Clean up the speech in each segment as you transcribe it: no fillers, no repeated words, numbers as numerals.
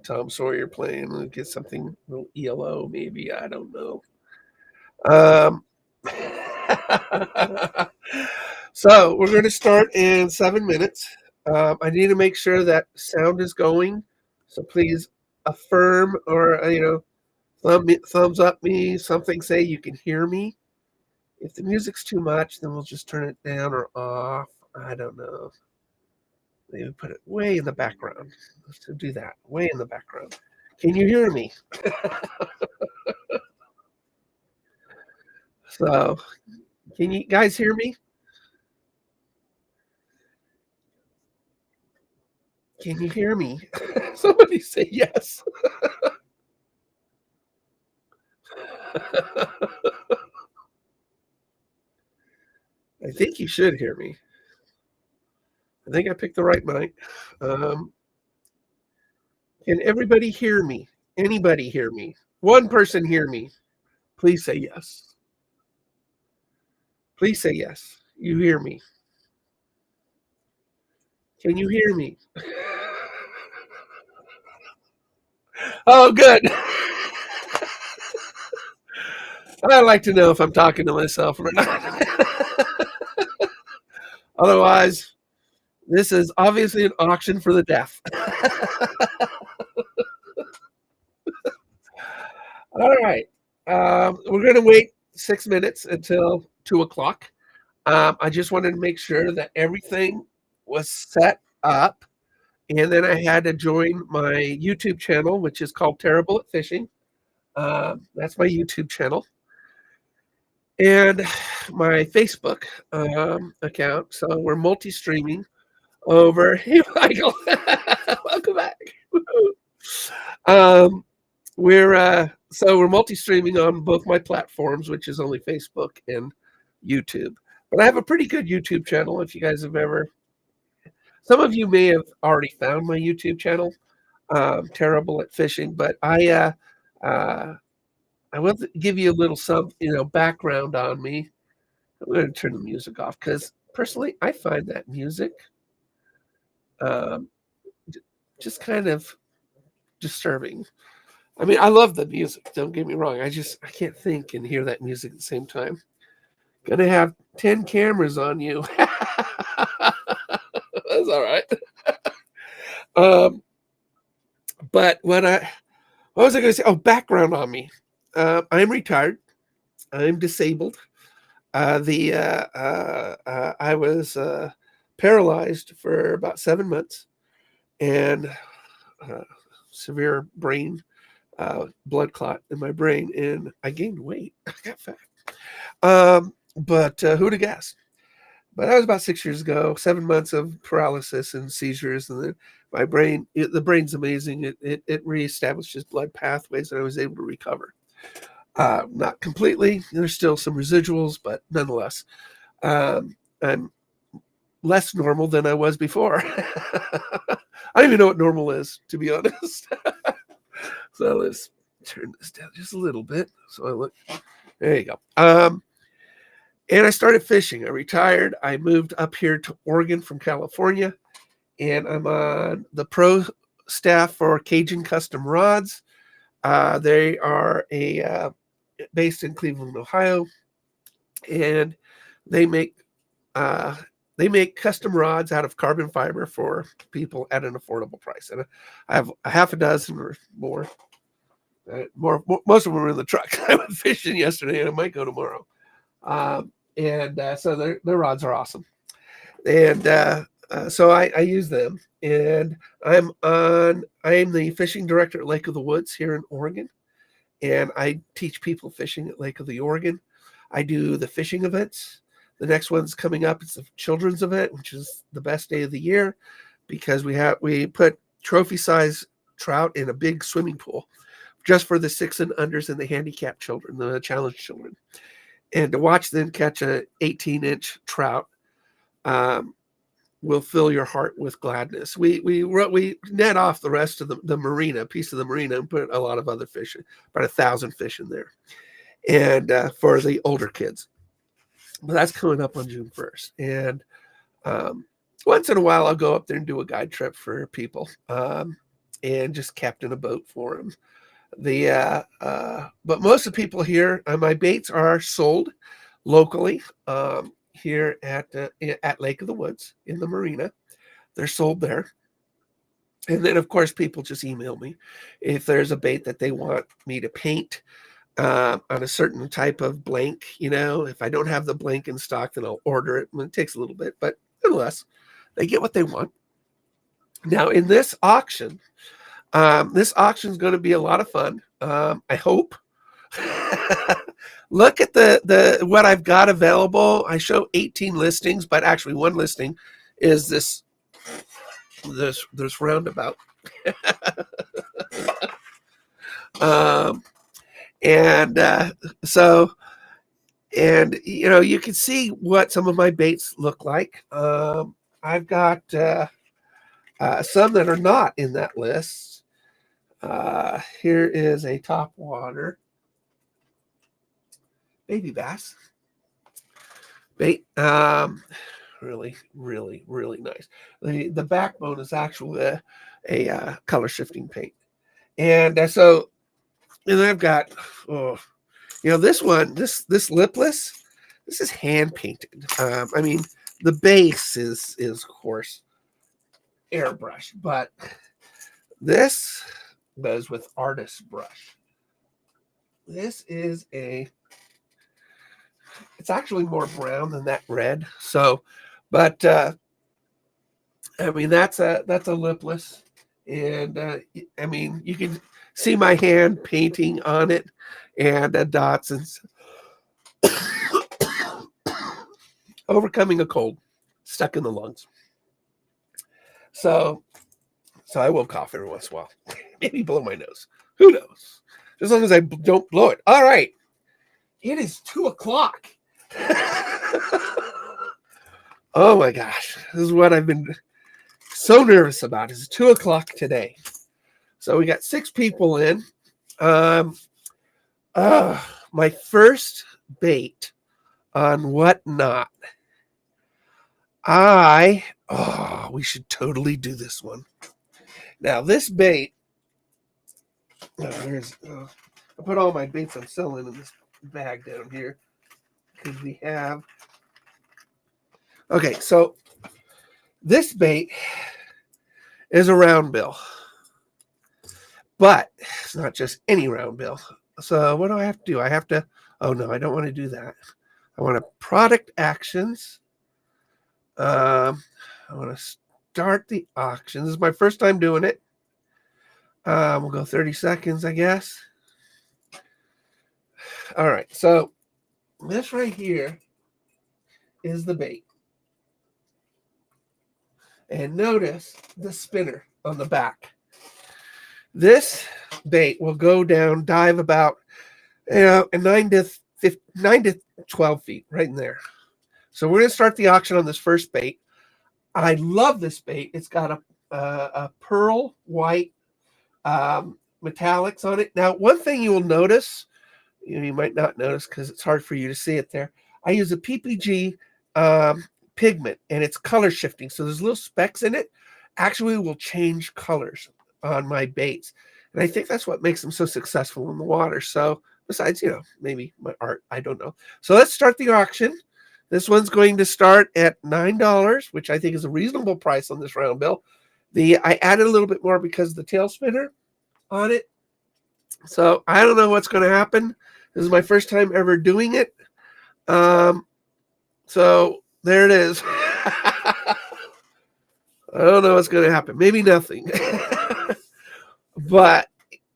Tom Sawyer playing. We'll get something a little ELO, maybe. I don't know. Um, so we're going to start in 7 minutes. I need to make sure that sound is going. So please affirm or, thumbs up me, something say you can hear me. If the music's too much, then we'll just turn it down or off. I don't know. Maybe put it way in the background. Let's do that. Way in the background. Can you hear me? So, can you guys hear me? Can you hear me? Somebody say yes. I think you should hear me. I think I picked the right mic. Um, can everybody hear me? Anybody hear me? One person hear me. Please say yes. Please say yes. You hear me. Can you hear me? Oh, good. I like to know if I'm talking to myself or not. Otherwise, this is obviously an auction for the deaf. All right. We're going to wait 6 minutes until 2 o'clock. I just wanted to make sure that everything was set up. And then I had to join my YouTube channel, which is called Terrible at Fishing. That's my YouTube channel. And my Facebook account. So we're multi-streaming over. Hey, Michael. Welcome back. We're multi-streaming on both my platforms, which is only Facebook and YouTube. But I have a pretty good YouTube channel. If you guys have ever, some of you may have already found my YouTube channel, Terrible at Fishing. But I will give you a little background on me. I'm going to turn the music off because personally, I find that music just kind of disturbing. I mean, I love the music. Don't get me wrong. I can't think and hear that music at the same time. Gonna have 10 cameras on you. That's all right. But what was I going to say? Oh, background on me. I'm retired. I'm disabled. I was paralyzed for about 7 months and severe brain blood clot in my brain, and I gained weight. I got fat. But who'd have guessed? But that was about 6 years ago. 7 months of paralysis and seizures, and then my brain. The brain's amazing. It reestablishes blood pathways, and I was able to recover. Not completely. There's still some residuals, but nonetheless, I'm less normal than I was before. I don't even know what normal is, to be honest. So let's turn this down just a little bit. So I look. There you go. And I started fishing. I retired. I moved up here to Oregon from California, and I'm on the pro staff for Cajun Custom Rods. They are based in Cleveland, Ohio, and they make custom rods out of carbon fiber for people at an affordable price. And I have a half a dozen or more. Most of them are in the truck. I went fishing yesterday, and I might go tomorrow. So their rods are awesome. And so I use them. And I am the fishing director at Lake of the Woods here in Oregon. And I teach people fishing at Lake of the Oregon. I do the fishing events. The next one's coming up. It's a children's event, which is the best day of the year because we put trophy-size trout in a big swimming pool just for the 6 and unders and the handicapped children, the challenged children. And to watch them catch a 18-inch trout will fill your heart with gladness. We net off the rest of the marina, piece of the marina, and put a lot of other fish, about 1,000 fish in there, and for the older kids. But that's coming up on June 1st. And once in a while, I'll go up there and do a guide trip for people. and just kept in a boat for him. But most of the people here, my baits are sold locally here at Lake of the Woods in the marina. They're sold there. And then, of course, people just email me if there's a bait that they want me to paint on a certain type of blank. If I don't have the blank in stock, then I'll order it. It takes a little bit, but nonetheless, they get what they want. Now, in this auction is going to be a lot of fun. I hope. Look at the what I've got available. I show 18 listings, but actually one listing is this roundabout. And you can see what some of my baits look like. I've got some that are not in that list. Here is a topwater baby bass bait. Really, really, really nice. The backbone is actually a color shifting paint. And and I've got, this one, this lipless, this is hand painted. The base is of course airbrush, but this goes with artist brush. This is it's actually more brown than that red. So, but that's a lipless, and you can see my hand painting on it, and dots and overcoming a cold stuck in the lungs. So I will cough every once in a while. Maybe blow my nose. Who knows? As long as I don't blow it. All right. It is 2:00. Oh my gosh. This is what I've been so nervous about. It's 2:00 today. So we got 6 people in. My first bait on Whatnot. We should totally do this one. Now this bait, I put all my baits I'm selling in this bag down here because we have. Okay, so this bait is a round bill, but it's not just any round bill. So what do I have to do? Oh no, I don't want to do that. I want to product actions. I want to start the auction. This is my first time doing it. We'll go 30 seconds, I guess. All right, so this right here is the bait. And notice the spinner on the back. This bait will go down, dive about 9 to 12 feet, right in there. So we're going to start the auction on this first bait. I love this bait. It's got a pearl white metallics on it. Now, one thing you will notice, you might not notice because it's hard for you to see it there. I use a PPG pigment, and it's color shifting. So there's little specks in it. Actually will change colors on my baits. And I think that's what makes them so successful in the water. So besides, maybe my art, I don't know. So let's start the auction. This one's going to start at $9, which I think is a reasonable price on this round bill. I added a little bit more because of the tail spinner on it. So I don't know what's going to happen. This is my first time ever doing it. So there it is. I don't know what's going to happen. Maybe nothing. But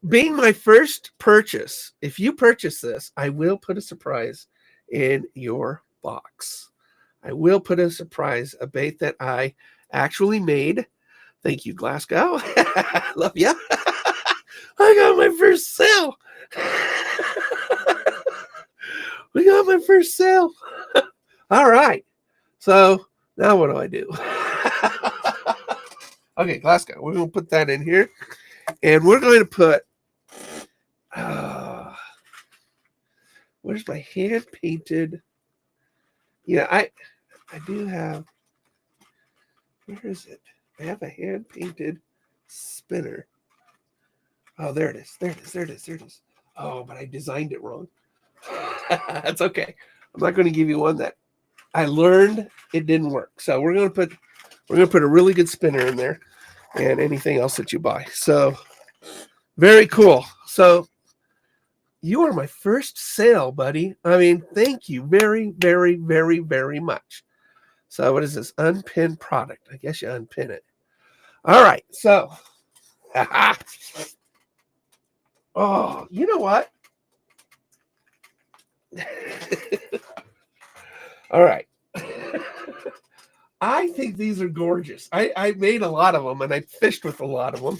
being my first purchase, if you purchase this, I will put a surprise in your box. I will put a surprise, a bait that I actually made. Thank you, Glasgow. Love ya. I got my first sale. We got my first sale. All right. So now what do I do? Okay, Glasgow. We're going to put that in here. And we're going to put, where's my hand-painted? Yeah, I do have, where is it? I have a hand-painted spinner. Oh, there it is. There it is. There it is. There it is. Oh, but I designed it wrong. That's okay. I'm not going to give you one that I learned it didn't work. So we're going to put a really good spinner in there, and anything else that you buy. So very cool. So you are my first sale, buddy. I mean, thank you very, very, very, very much. So what is this? Unpin product. I guess you unpin it. All right. So, oh, you know what? All right. I think these are gorgeous. I made a lot of them, and I fished with a lot of them.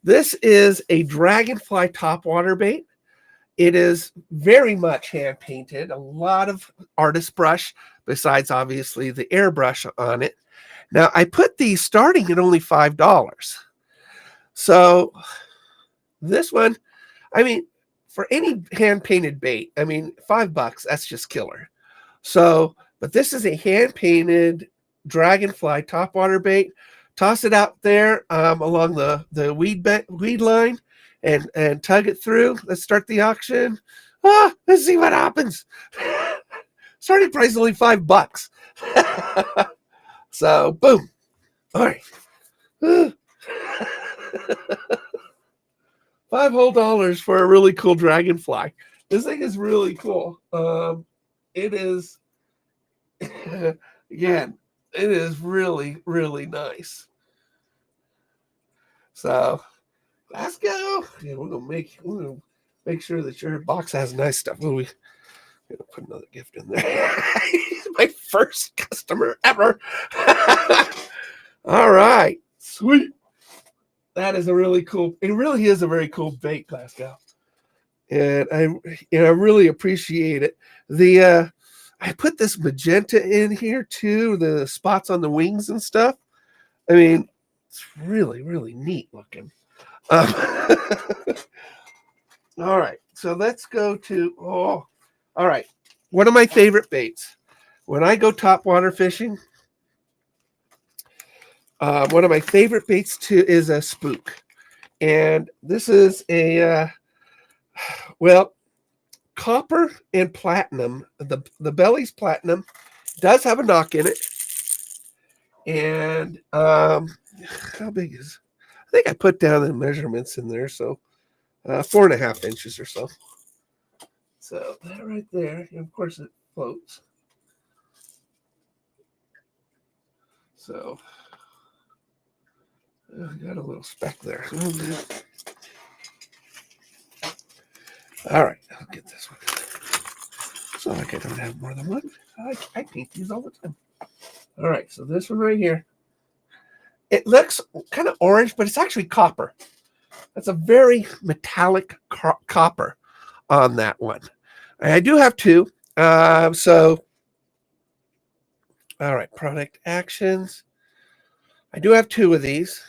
This is a dragonfly topwater bait. It is very much hand painted, a lot of artist brush, besides obviously the airbrush on it. Now, I put these starting at only $5. So this one, I mean, for any hand painted bait, I mean, $5, that's just killer. So, but this is a hand painted dragonfly topwater bait. Toss it out there along the weed line and tug it through. Let's start the auction. Let's see what happens. Starting price is only $5. So boom. All right. $5 whole for a really cool dragonfly. This thing is really cool. It is again, it is really, really nice. So let's go. Yeah, we're gonna make sure that your box has nice stuff. We're gonna put another gift in there. He's my first customer ever. All right, sweet. That is a really cool. It really is a very cool bait, Glasgow, and I really appreciate it. I put this magenta in here too, the spots on the wings and stuff. I mean, it's really, really neat looking. All right, so let's go to, all right, one of my favorite baits. When I go topwater fishing, one of my favorite baits too is a spook. And this is a, copper and platinum. The belly's platinum, does have a knock in it. And how big is? I think I put down the measurements in there, so 4.5 inches or so. So that right there, and of course it floats. So I got a little speck there. All right, I'll get this one. So like I don't have more than one. I paint these all the time. All right, so this one right here. It looks kind of orange, but it's actually copper. That's a very metallic copper on that one. I do have two. All right, product actions. I do have two of these.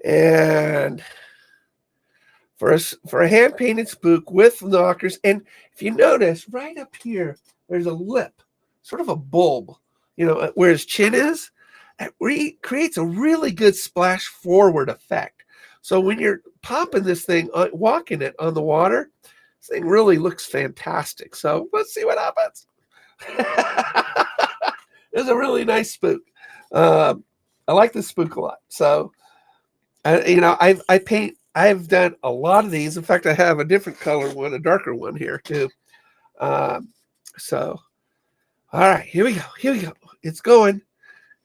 And for a hand-painted spook with knockers, and if you notice, right up here, there's a lip, sort of a bulb, where his chin is. It creates a really good splash forward effect. So when you're popping this thing, walking it on the water, this thing really looks fantastic. So let's see what happens. It's a really nice spook. I like this spook a lot. So, I've done a lot of these. In fact, I have a different color one, a darker one here too. So, all right, here we go. Here we go. It's going.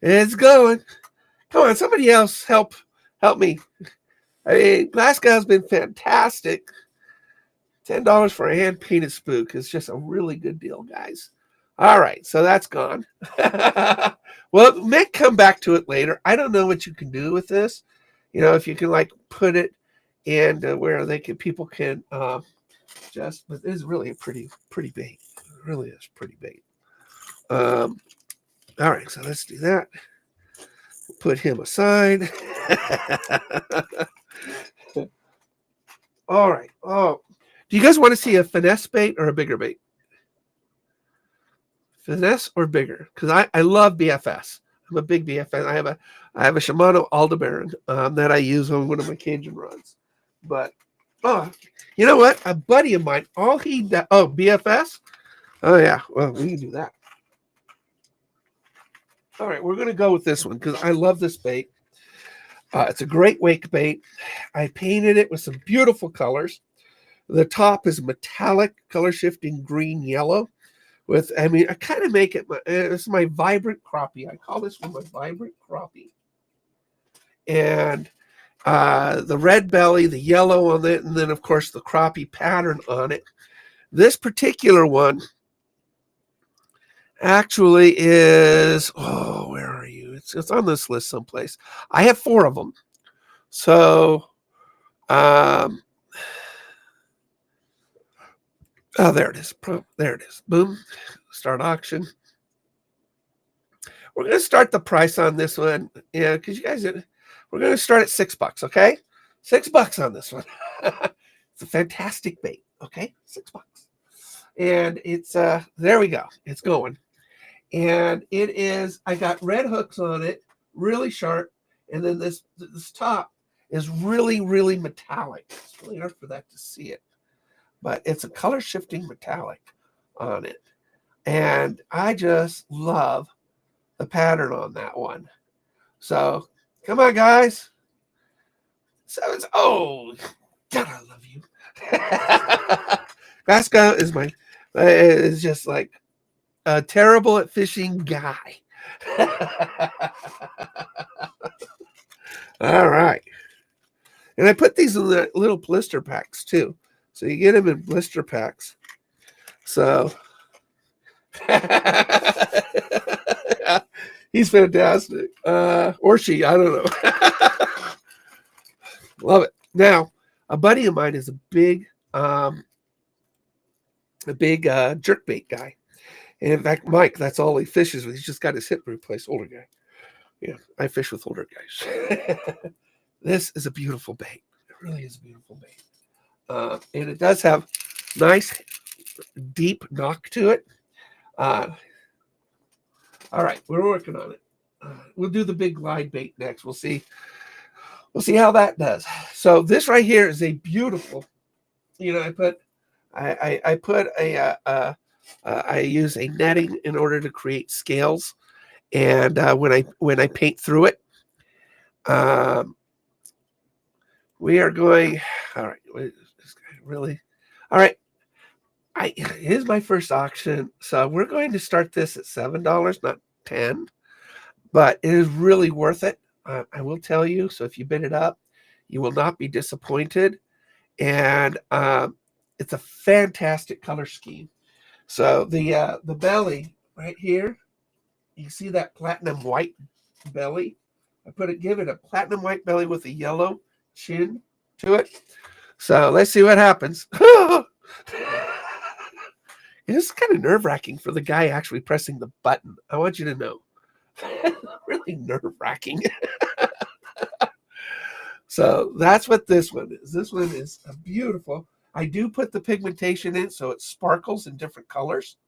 It's going. Come on, somebody else help me. I mean, Glasgow's been fantastic. $10 for a hand-painted spook is just a really good deal, guys. All right, so that's gone. Well, may come back to it later. I don't know what you can do with this. If you can put it in where people can but it is really a pretty bait. It really is pretty bait. All right, so let's do that. Put him aside. All right. Oh, do you guys want to see a finesse bait or a bigger bait? Finesse or bigger? Because I love BFS. I'm a big BFS. I have a Shimano Aldebaran that I use on one of my Cajun rods. But oh, you know what? A buddy of mine, BFS. Oh yeah, well we can do that. All right, we're gonna go with this one because I love this bait. It's a great wake bait. I painted it with some beautiful colors. The top is metallic, color shifting green yellow. I kind of make it. This is my vibrant crappie. I call this one my vibrant crappie. And the red belly, the yellow on it, and then of course the crappie pattern on it. This particular one actually is. Oh, where are you? It's on this list someplace. I have 4 of them. So, oh, there it is. There it is. Boom. Start auction. We're going to start the price on this one. Yeah, because you guys, we're going to start at $6, okay? $6 on this one. It's a fantastic bait, okay? $6. And it's, there we go. It's going. And it is, I got red hooks on it, really sharp. And then this top is really, really metallic. It's really hard for that to see it. But it's a color shifting metallic on it. And I just love the pattern on that one. So come on, guys. Oh, God, I love you. Glasgow is just like a terrible at fishing guy. All right. And I put these in the little blister packs too. So you get them in blister packs. So he's fantastic. Or she, I don't know. Love it. Now, a buddy of mine is a big jerkbait guy. And in fact, Mike, that's all he fishes with. He's just got his hip replaced. Older guy. Yeah, I fish with older guys. This is a beautiful bait. It really is a beautiful bait. And it does have nice, deep knock to it. All right, we're working on it. We'll do the big glide bait next. We'll see how that does. So this right here is a beautiful. I use a netting in order to create scales, and when I paint through it, we are going. All right, really, all right. Here's my first auction, so we're going to start this at $7, not $10, but it is really worth it. I will tell you. So if you bid it up, you will not be disappointed, and it's a fantastic color scheme. So the belly right here, you see that platinum white belly? Give it a platinum white belly with a yellow chin to it. So let's see what happens. It's kind of nerve-wracking for the guy actually pressing the button. I want you to know. Really nerve-wracking. So that's what this one is. This one is beautiful. I do put the pigmentation in so it sparkles in different colors.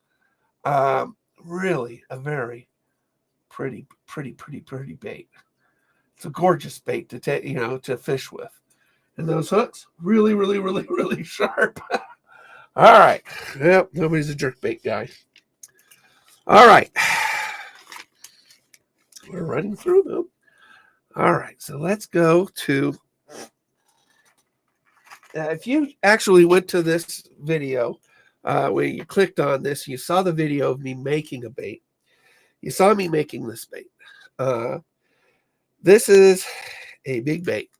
Really a very pretty bait. It's a gorgeous bait to fish with. And those hooks, really sharp. All right. Yep, nobody's a jerkbait guy. All right. We're running through them. All right, so let's go to. If you actually went to this video, where you clicked on this, you saw the video of me making a bait. You saw me making this bait. This is a big bait.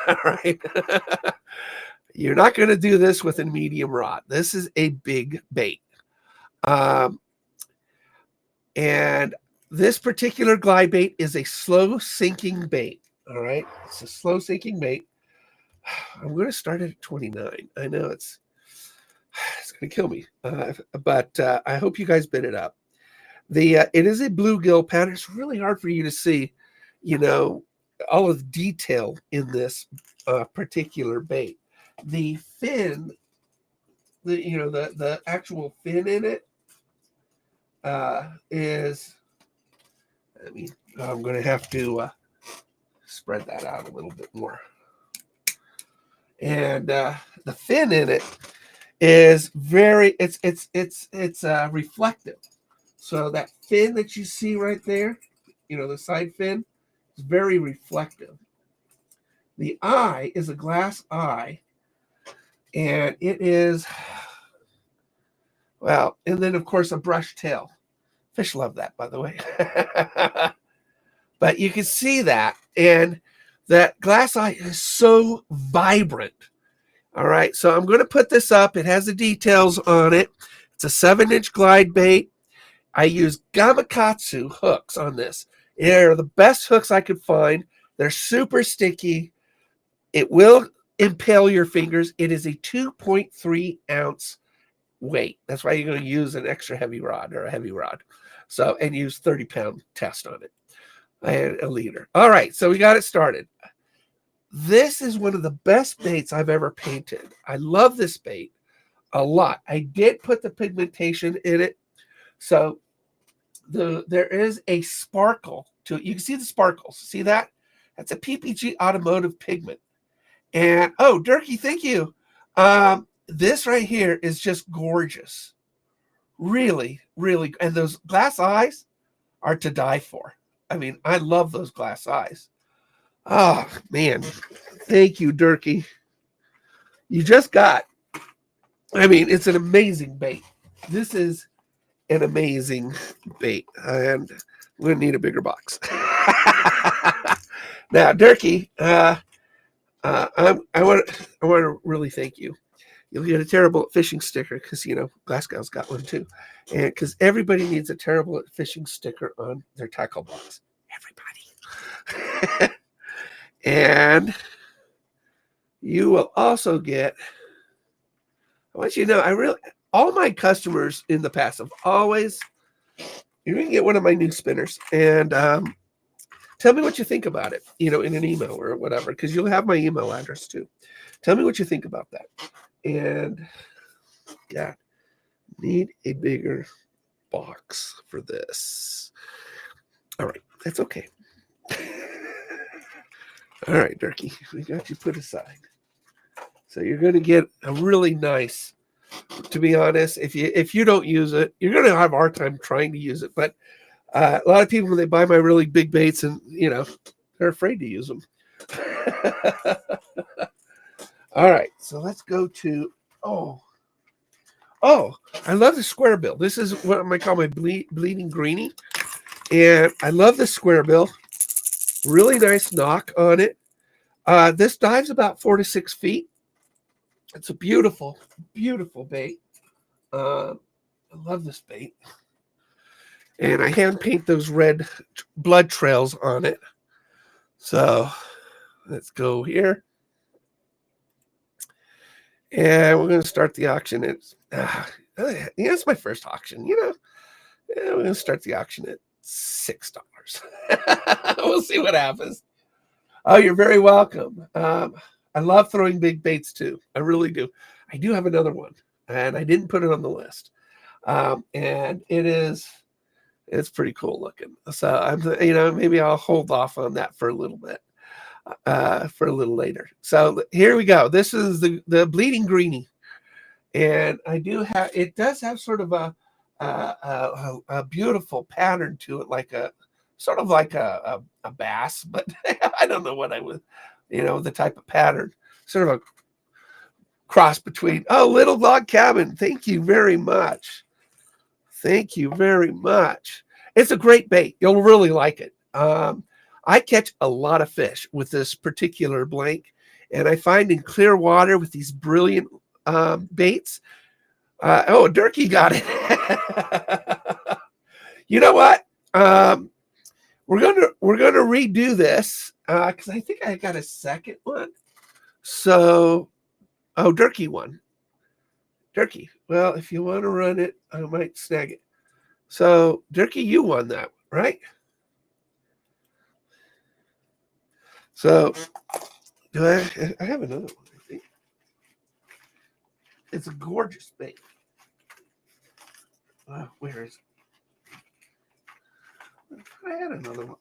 All right. You're not going to do this with a medium rod. This is a big bait. And this particular glide bait is a slow sinking bait. All right. It's a slow sinking bait. I'm going to start it at 29. I know it's going to kill me. But I hope you guys bid it up. It is a bluegill pattern. It's really hard for you to see, all of the detail in this particular bait. The fin, the actual fin in it is, I'm going to have to spread that out a little bit more. And the fin in it is very, it's reflective. So that fin that you see right there, the side fin, is very reflective. The eye is a glass eye, and it is, well, and then of course a brush tail. Fish love that, by the way. But you can see that, and that glass eye is so vibrant. All right, so I'm going to put this up. It has the details on it. It's a 7-inch glide bait. I use Gamakatsu hooks on this. They're the best hooks I could find. They're super sticky. It will impale your fingers. It is a 2.3 ounce weight. That's why you're going to use an extra heavy rod or a heavy rod. So, and use 30-pound test on it and a leader. All right, so we got it started. This is one of the best baits I've ever painted. I love this bait a lot. I did put the pigmentation in it. So there is a sparkle to it. You can see the sparkles. See that? That's a PPG automotive pigment. And, oh, Durkee, thank you. This right here is just gorgeous. Really, really. And those glass eyes are to die for. I mean, I love those glass eyes. Oh, man. Thank you, Durkee. You just got, I mean, it's an amazing bait. This is an amazing bait. And we're going to need a bigger box. Now, Durkee, I want to really thank you. You'll get a terrible at fishing sticker because, Glasgow's got one too. And because everybody needs a terrible at fishing sticker on their tackle box. Everybody. And you will also get, I want you to know, all my customers in the past have always, you're going to get one of my new spinners. And tell me what you think about it, in an email or whatever, because you'll have my email address too. Tell me what you think about that. And yeah, need a bigger box for this. All right, that's okay. All right, Durkee, we got you put aside. So you're going to get a really nice, to be honest, if you don't use it, you're going to have a hard time trying to use it. But a lot of people, when they buy my really big baits, and, they're afraid to use them. All right, so let's go to, I love the square bill. This is what I might call my bleeding greenie. And I love the square bill. Really nice knock on it. This dives about 4 to 6 feet. It's a beautiful, beautiful bait. I love this bait. And I hand paint those red blood trails on it. So let's go here. And we're going to start the auction. It's my first auction, we're going to start the auction at $6. We'll see what happens. Oh, you're very welcome. I love throwing big baits too. I really do. I do have another one, and I didn't put it on the list. And it's pretty cool looking. So I'm, maybe I'll hold off on that for a little bit, for a little later. So here we go. This is the bleeding greenie, and it does have sort of a beautiful pattern to it, like a sort of like a bass, but I don't know what I would, the type of pattern, sort of a cross between, Little Log Cabin. Thank you very much. Thank you very much. It's a great bait. You'll really like it. I catch a lot of fish with this particular blank, and I find in clear water with these brilliant baits. Durkee got it. You know what? We're gonna redo this because I think I got a second one. So, Durkee won. Durkee, well, if you want to run it, I might snag it. So, Durkee, you won that, right? So, I have another one, I think. It's a gorgeous bait. Where is it? I had another one.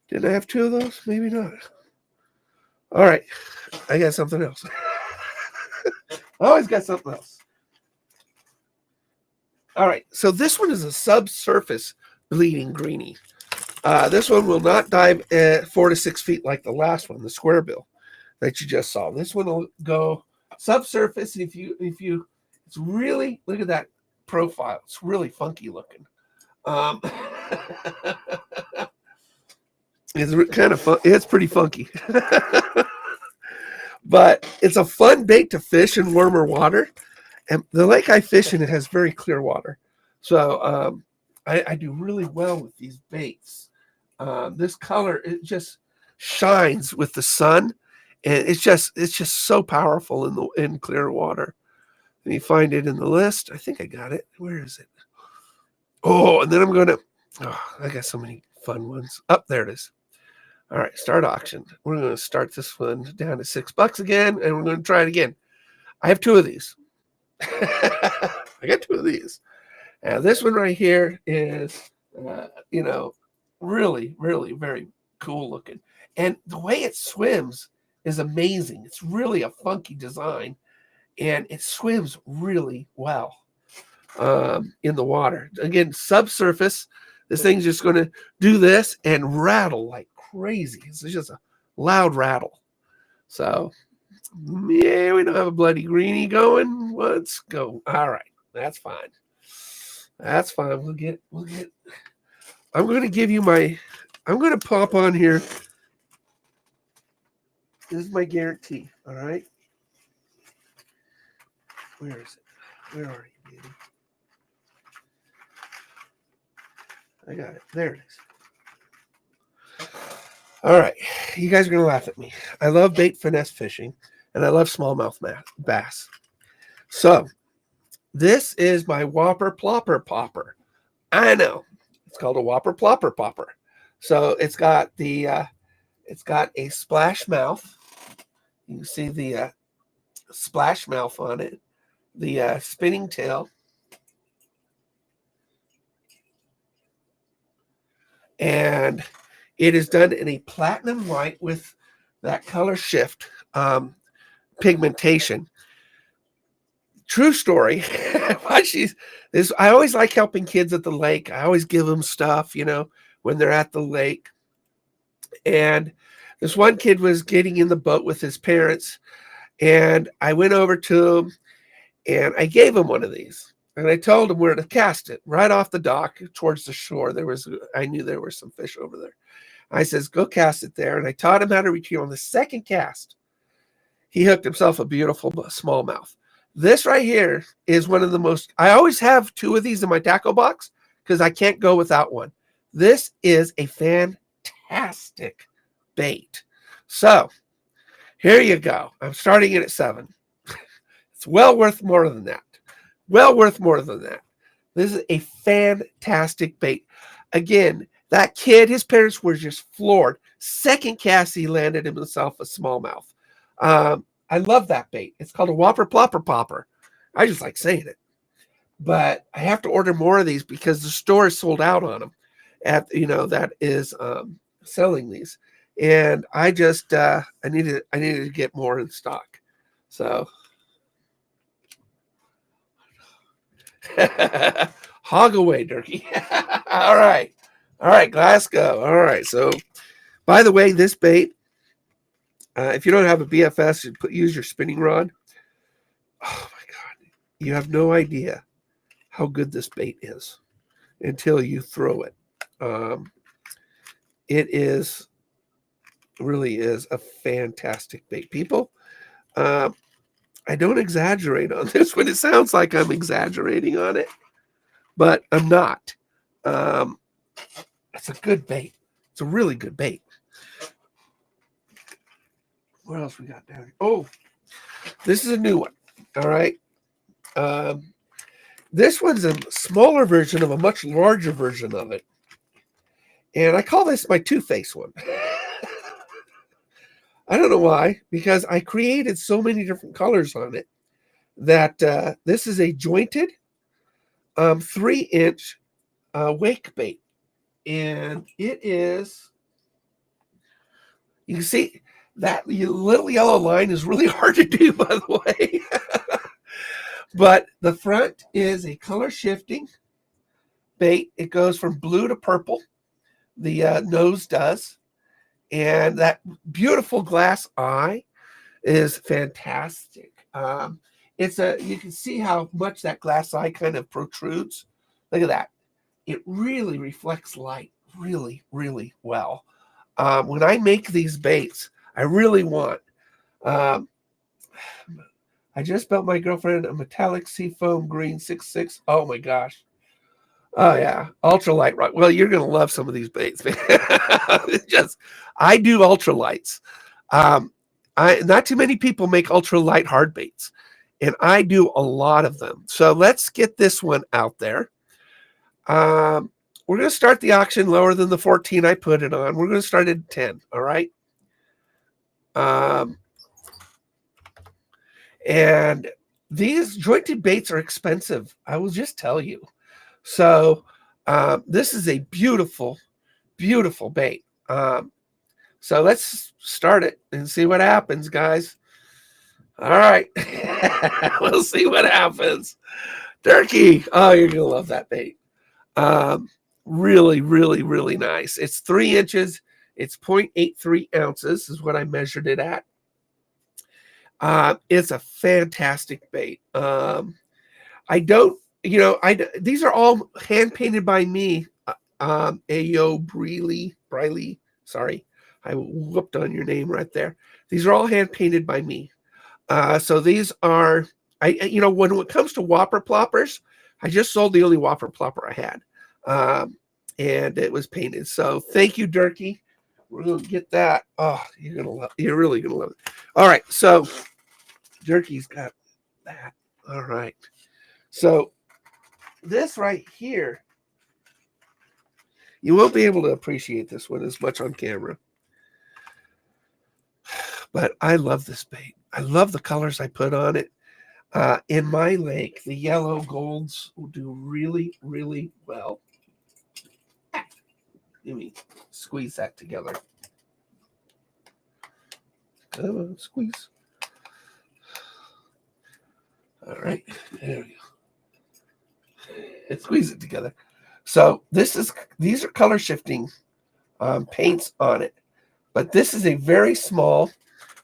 Didn't I have two of those? Maybe not. All right. I got something else. I always got something else. All right. So this one is a subsurface bleeding greenie. This one will not dive at 4 to 6 feet like the last one, the square bill that you just saw. This one will go subsurface. If you, it's really, look at that profile. It's really funky looking. It's kind of fun. It's pretty funky. But it's a fun bait to fish in warmer water. And the lake I fish in, it has very clear water. So I do really well with these baits. This color, it just shines with the sun. And it's just so powerful in clear water. And you find it in the list. I think I got it. Where is it? Oh, and then I'm going to, I got so many fun ones. Up there it is. All right, start auction. We're going to start this one down to $6 again, and we're going to try it again. I have two of these. I got two of these. This one right here is, really, really very cool looking. And the way it swims is amazing. It's really a funky design, and it swims really well in the water. Again, subsurface. This thing's just going to do this and rattle like crazy. It's just a loud rattle. So, yeah, we don't have a bloody greenie going. Let's go. All right, that's fine. That's fine. We'll get. I'm going to give you my. I'm going to pop on here. This is my guarantee. All right. Where is it? Where are you, baby? I got it. There it is. All right. You guys are going to laugh at me. I love bait finesse fishing, and I love smallmouth bass. So, this is my Whopper Plopper Popper. I know. It's called a Whopper Plopper Popper. So, it's got a splash mouth. You can see the splash mouth on it. The spinning tail. And it is done in a platinum white with that color shift pigmentation. True story. I always like helping kids at the lake. I always give them stuff, when they're at the lake. And this one kid was getting in the boat with his parents, and I went over to him and I gave him one of these. And I told him where to cast it, right off the dock towards the shore. I knew there were some fish over there. I says, go cast it there. And I taught him how to retrieve. On the second cast, he hooked himself a beautiful smallmouth. This right here is one of the most, I always have two of these in my tackle box because I can't go without one. This is a fantastic bait. So here you go. I'm starting it at 7. It's well worth more than that. Well worth more than that. This is a fantastic bait. Again, that kid, his parents were just floored. Second cast, he landed himself a smallmouth. I love that bait. It's called a Whopper Plopper Popper. I just like saying it. But I have to order more of these because the store is sold out on them. That is selling these. And I just I needed to get more in stock. So hog away, Durkee. All right, Glasgow. All right. So, by the way, this bait, if you don't have a BFS, use your spinning rod. Oh my God, you have no idea how good this bait is until you throw it. It really is a fantastic bait, people. I don't exaggerate on this one. It sounds like I'm exaggerating on it, but I'm not. It's a good bait. It's a really good bait. What else we got down here? Oh, this is a new one. All right. This one's a smaller version of a much larger version of it. And I call this my two-face one. I don't know why, because I created so many different colors on it that this is a jointed 3-inch wake bait. And it is You can see that little yellow line is really hard to do, by the way. But the front is a color shifting bait. It goes from blue to purple. The nose does. And that beautiful glass eye is fantastic. You can see how much that glass eye kind of protrudes. Look at that. It really reflects light really, really well. When I make these baits, I really want, um, I just built my girlfriend a metallic seafoam green 6.6. Oh my gosh. Oh yeah, ultralight rock. Well, you're gonna love some of these baits, man. I do ultralights. Um, I not too many people make ultralight hard baits, and I do a lot of them. So let's get this one out there. We're gonna start the auction lower than the 14 I put it on. We're gonna start at 10. All right. And these jointed baits are expensive. I will just tell you. So this is a beautiful, beautiful bait. So let's start it and see what happens, guys. All right. We'll see what happens. Turkey. Oh, you're going to love that bait. Really, really, really nice. It's 3 inches. It's 0.83 ounces is what I measured it at. It's a fantastic bait. I don't, these are all hand painted by me. Ayo Briley. Sorry, I whooped on your name right there. These are all hand painted by me. So these are, when it comes to Whopper ploppers, I just sold the only Whopper plopper I had, and it was painted. So thank you, Durkee. We're gonna get that. Oh, you're really gonna love it. All right, so Durkee's got that. All right, so this right here, you won't be able to appreciate this one as much on camera, but I love this bait. I love the colors I put on it. In my lake, the yellow golds will do really, really well. Let me squeeze that together. Come on, squeeze. All right, there we go. And squeeze it together. So these are color shifting paints on it, but this is a very small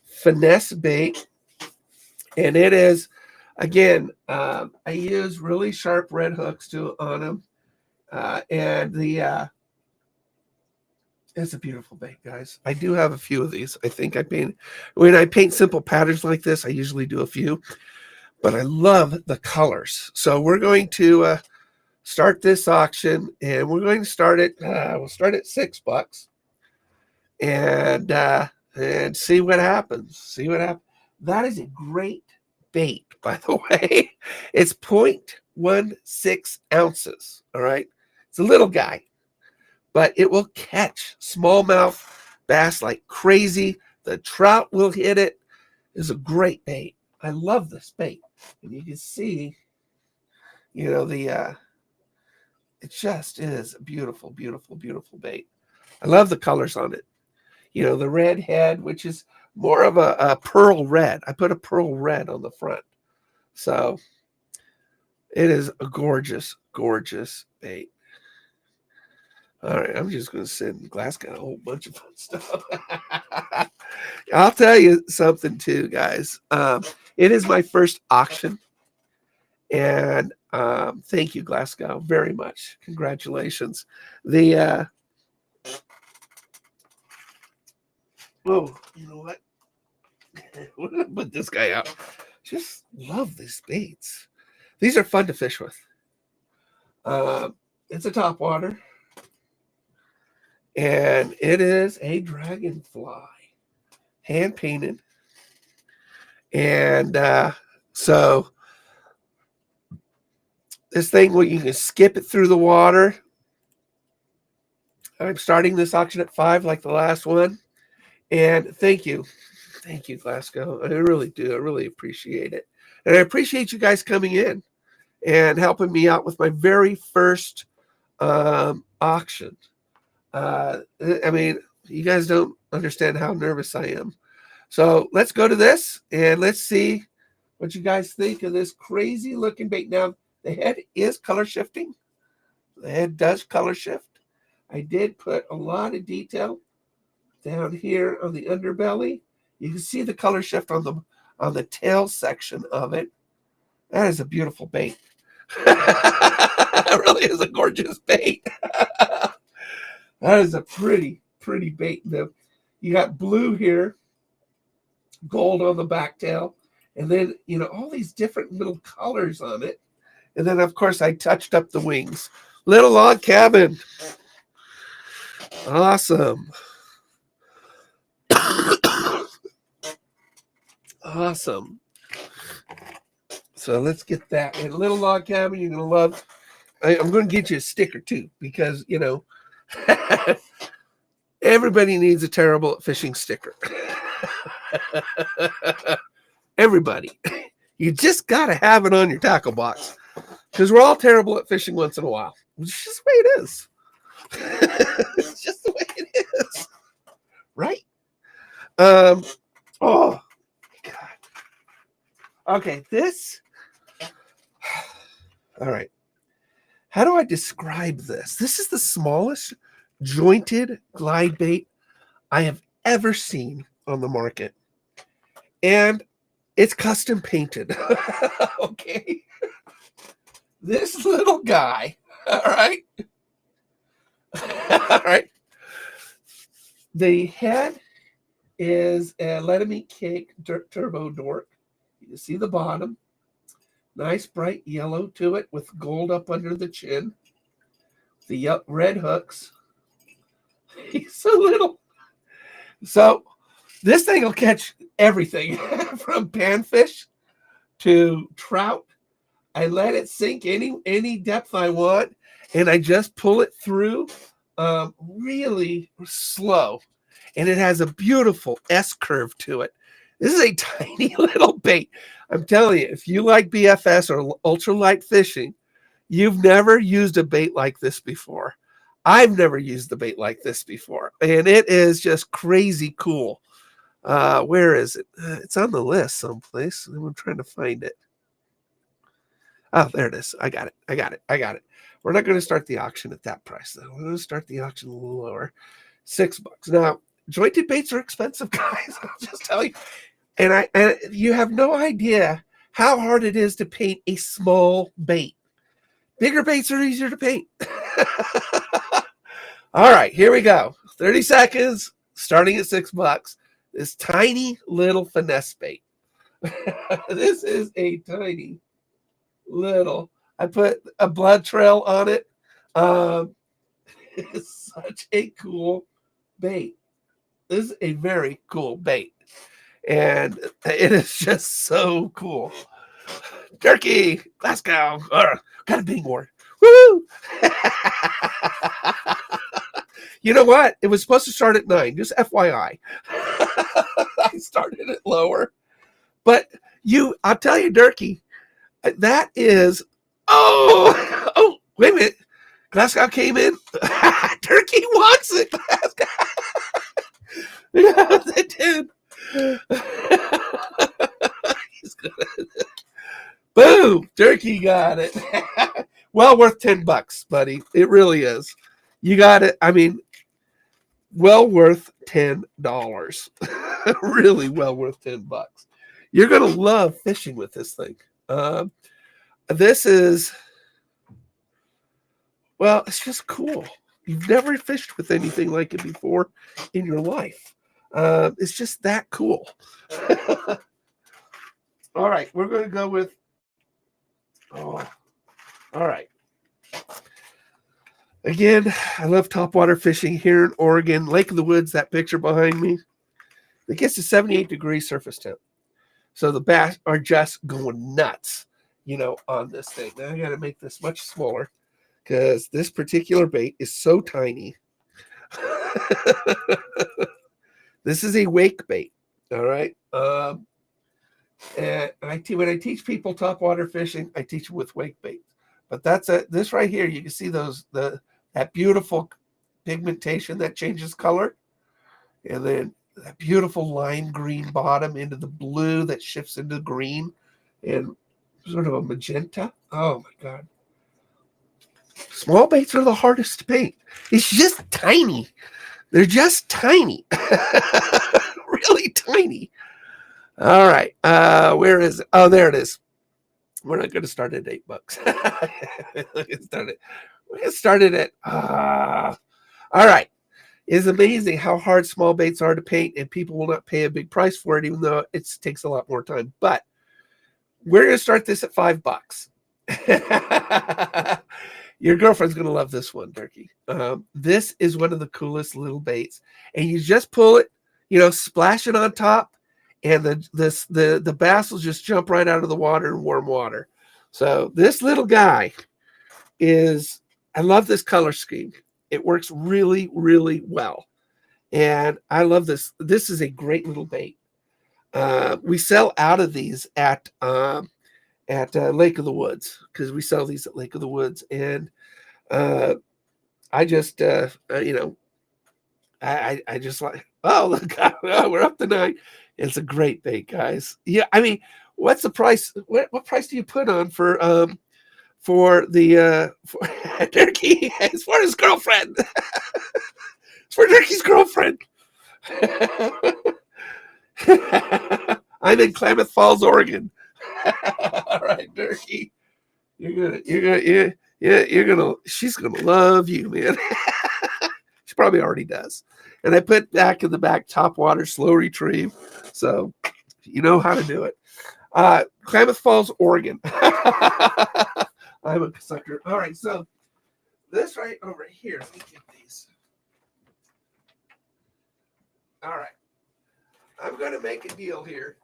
finesse bait, and it is, again, I use really sharp red hooks on them, and it's a beautiful bait, guys. I do have a few of these. I think when I paint simple patterns like this, I usually do a few, but I love the colors. So we're going to start this auction, and we're going to start it. We'll start at $6, and see what happens. See what happens. That is a great bait, by the way. It's 0.16 ounces. All right, it's a little guy, but it will catch smallmouth bass like crazy. The trout will hit it. It's a great bait. I love this bait, and you can see, it just is a beautiful, beautiful, beautiful bait. I love the colors on it. The red head, which is more of a pearl red. I put a pearl red on the front. So it is a gorgeous, gorgeous bait. All right, I'm just going to send Glasgow a whole bunch of fun stuff. I'll tell you something too, guys. It is my first auction. And thank you, Glasgow, very much. Congratulations. You know what? We're going to put this guy out. Just love these baits. These are fun to fish with. It's a topwater. And it is a dragonfly. Hand painted. And so this thing where you can skip it through the water. I'm starting this auction at 5 like the last one. And thank you. Thank you, Glasgow. I really do. I really appreciate it. And I appreciate you guys coming in and helping me out with my very first auction. You guys don't understand how nervous I am. So let's go to this and let's see what you guys think of this crazy looking bait. Now, the head is color shifting. The head does color shift. I did put a lot of detail down here on the underbelly. You can see the color shift on the tail section of it. That is a beautiful bait. It really is a gorgeous bait. That is a pretty bait. You got blue here, gold on the back tail, and then, all these different little colors on it. And then, of course, I touched up the wings. Little log cabin. Awesome. Awesome. So let's get that. And little log cabin, you're going to love. I'm going to get you a sticker, too, because, everybody needs a terrible at fishing sticker. Everybody. You just got to have it on your tackle box, because we're all terrible at fishing once in a while. It's just the way it is. It's just the way it is. Right? Oh, God. Okay, this. All right. How do I describe this? This is the smallest jointed glide bait I have ever seen on the market. And it's custom painted. Okay. This little guy, all right. All right. The head is a Let 'em Eat Cake Turbo Dork. You can see the bottom. Nice bright yellow to it with gold up under the chin. The red hooks. He's so little. So this thing will catch everything from panfish to trout. I let it sink any depth I want, and I just pull it through really slow. And it has a beautiful S curve to it. This is a tiny little bait. I'm telling you, if you like BFS or ultralight fishing, you've never used a bait like this before. I've never used a bait like this before. And it is just crazy cool. Where is it? It's on the list someplace. I'm trying to find it. Oh, there it is. I got it. We're not going to start the auction at that price, though. We're going to start the auction a little lower. $6. Now, jointed baits are expensive, guys. I'll just tell you. And you have no idea how hard it is to paint a small bait. Bigger baits are easier to paint. All right, here we go. 30 seconds, starting at $6. This tiny little finesse bait. This is a tiny little. I put a blood trail on it. It's such a cool bait. This is a very cool bait. And it is just so cool. Turkey, Glasgow, got a big more. Woo! You know what? It was supposed to start at 9. Just FYI. I started it lower. But I'll tell you, Turkey, that is, oh, wait a minute. Glasgow came in. Turkey wants it. Glasgow. Yeah, they did. He's gonna... Boom! Turkey got it. Well worth $10, buddy. It really is. You got it. I mean, well worth $10. Really well worth $10. You're gonna love fishing with this thing. This is, well, it's just cool. You've never fished with anything like it before in your life. It's just that cool. All right, we're going to go with, all right. Again, I love topwater fishing here in Oregon. Lake of the Woods, that picture behind me, it gets to 78-degree surface temp. So the bass are just going nuts, on this thing. Now I got to make this much smaller because this particular bait is so tiny. This is a wake bait, all right? And when I teach people topwater fishing, I teach them with wake bait. But this right here, you can see that beautiful pigmentation that changes color. And then that beautiful lime green bottom into the blue that shifts into green and sort of a magenta. Oh my God. Small baits are the hardest to paint. It's just tiny. They're just tiny. Really tiny. All right. Where is it? Oh, there it is. We're not going to start at $8. We're going to start it at. All right. It's amazing how hard small baits are to paint, and people will not pay a big price for it, even though it takes a lot more time. But we're going to start this at $5. Your girlfriend's going to love this one, Turkey. This is one of the coolest little baits. And you just pull it, splash it on top, and the bass will just jump right out of the water in warm water. So this little guy I love this color scheme. It works really, really well. And I love this. This is a great little bait. We sell out of these at Lake of the Woods, because we sell these at Lake of the Woods. And I just, I just like, oh, look, we're up to 9. It's a great bait, guys. Yeah, I mean, what's the price? What price do you put on for the for Turkey? It's for his girlfriend. It's for Turkey's girlfriend. I'm in Klamath Falls, Oregon. All right, Turkey. She's gonna love you, man. She probably already does. And I put back in the back top water, slow retrieve. So you know how to do it. Klamath Falls, Oregon. I'm a sucker. All right, so this right over here. Let me get these. All right. I'm going to make a deal here.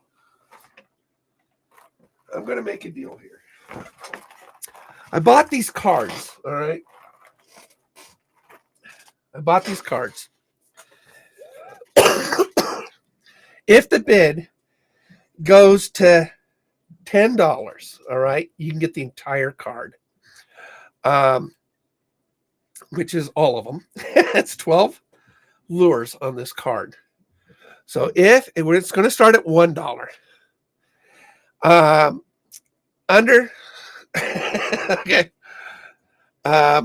I bought these cards, all right? I bought these cards. If the bid goes to $10, all right, you can get the entire card, which is all of them. It's 12 lures on this card. So it's going to start at $1. Under, okay. I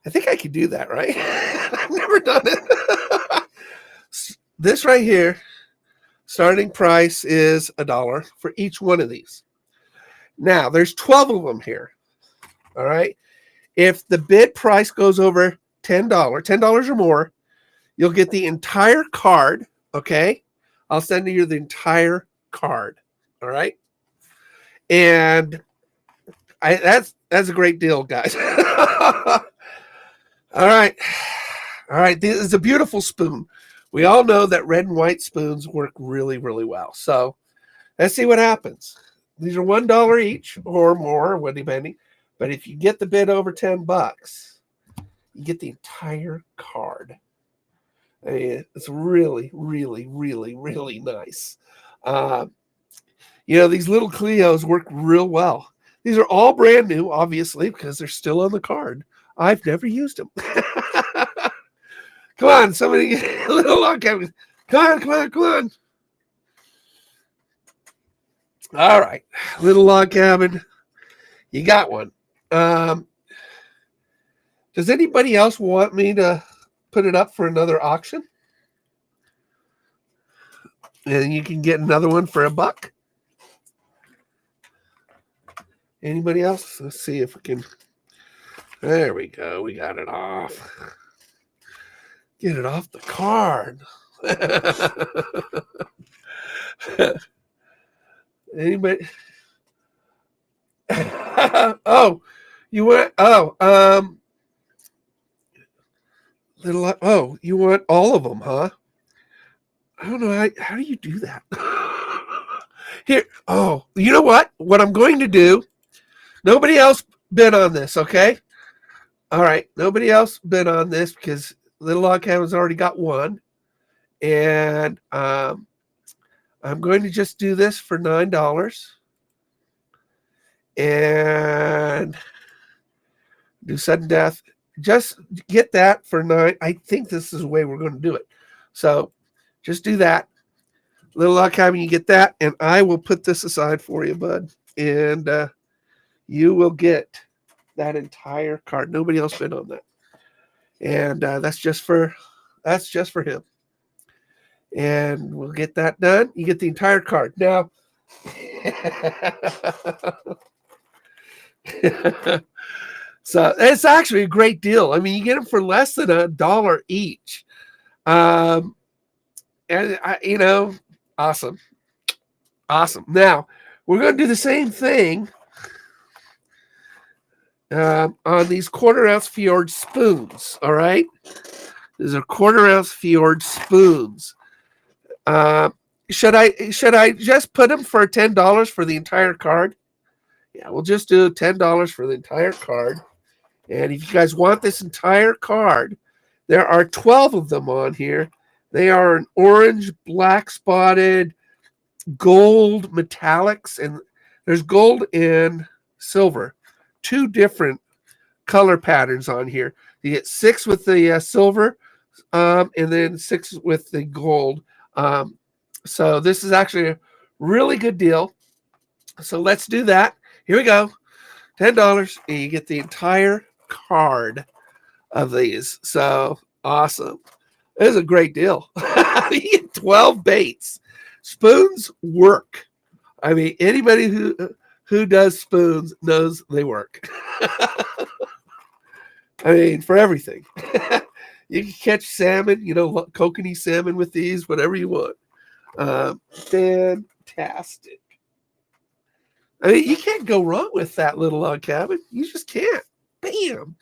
think I could do that, right? I've never done it. This right here, starting price is $1 for each one of these. Now, there's 12 of them here. All right. If the bid price goes over $10 or more, you'll get the entire card. Okay. I'll send you the entire card. All right. And that's a great deal, guys. All right. All right. This is a beautiful spoon. We all know that red and white spoons work really, really well. So let's see what happens. These are $1 each or more, depending. But if you get the bid over $10, you get the entire card. I mean, it's really, really, really, really nice. These little Cleos work real well. These are all brand new, obviously, because they're still on the card. I've never used them. Come on, somebody, a little log cabin. Come on. All right, little log cabin. You got one. Does anybody else want me to put it up for another auction? And you can get another one for $1. Anybody else? Let's see if we can. There we go. We got it off. Get it off the card. Anybody? Oh, you want? You want all of them, huh? I don't know. How do you do that? Here. Oh, you know what? What I'm going to do. Nobody else bid on this, okay? All right. Nobody else bid on this because Little Log Cabin's already got one. And I'm going to just do this for $9. And do sudden death. just get that for 9. I think this is the way we're going to do it. So just do that. Little log cabin, you get that, and I will put this aside for you, bud. And you will get that entire card. Nobody else bid on that. And that's just for him. And we'll get that done. You get the entire card. Now, so it's actually a great deal. I mean, you get them for less than $1 each. And awesome. Now, we're going to do the same thing on these 1/4 ounce Fjord spoons. All right. These are 1/4 ounce Fjord spoons. Should I just put them for $10 for the entire card? Yeah, we'll just do $10 for the entire card. And if you guys want this entire card, there are 12 of them on here. They are an orange, black spotted, gold metallics, and there's gold and silver. 2 different color patterns on here. You get 6 with the silver, and then 6 with the gold. So this is actually a really good deal. So let's do that. Here we go. $10, and you get the entire card of these. So awesome. It is a great deal. You get 12 baits. Spoons work. I mean, anybody who does spoons knows they work. I mean, for everything. You can catch salmon, kokanee salmon with these, whatever you want. Fantastic. I mean, you can't go wrong with that little log cabin. You just can't. Bam.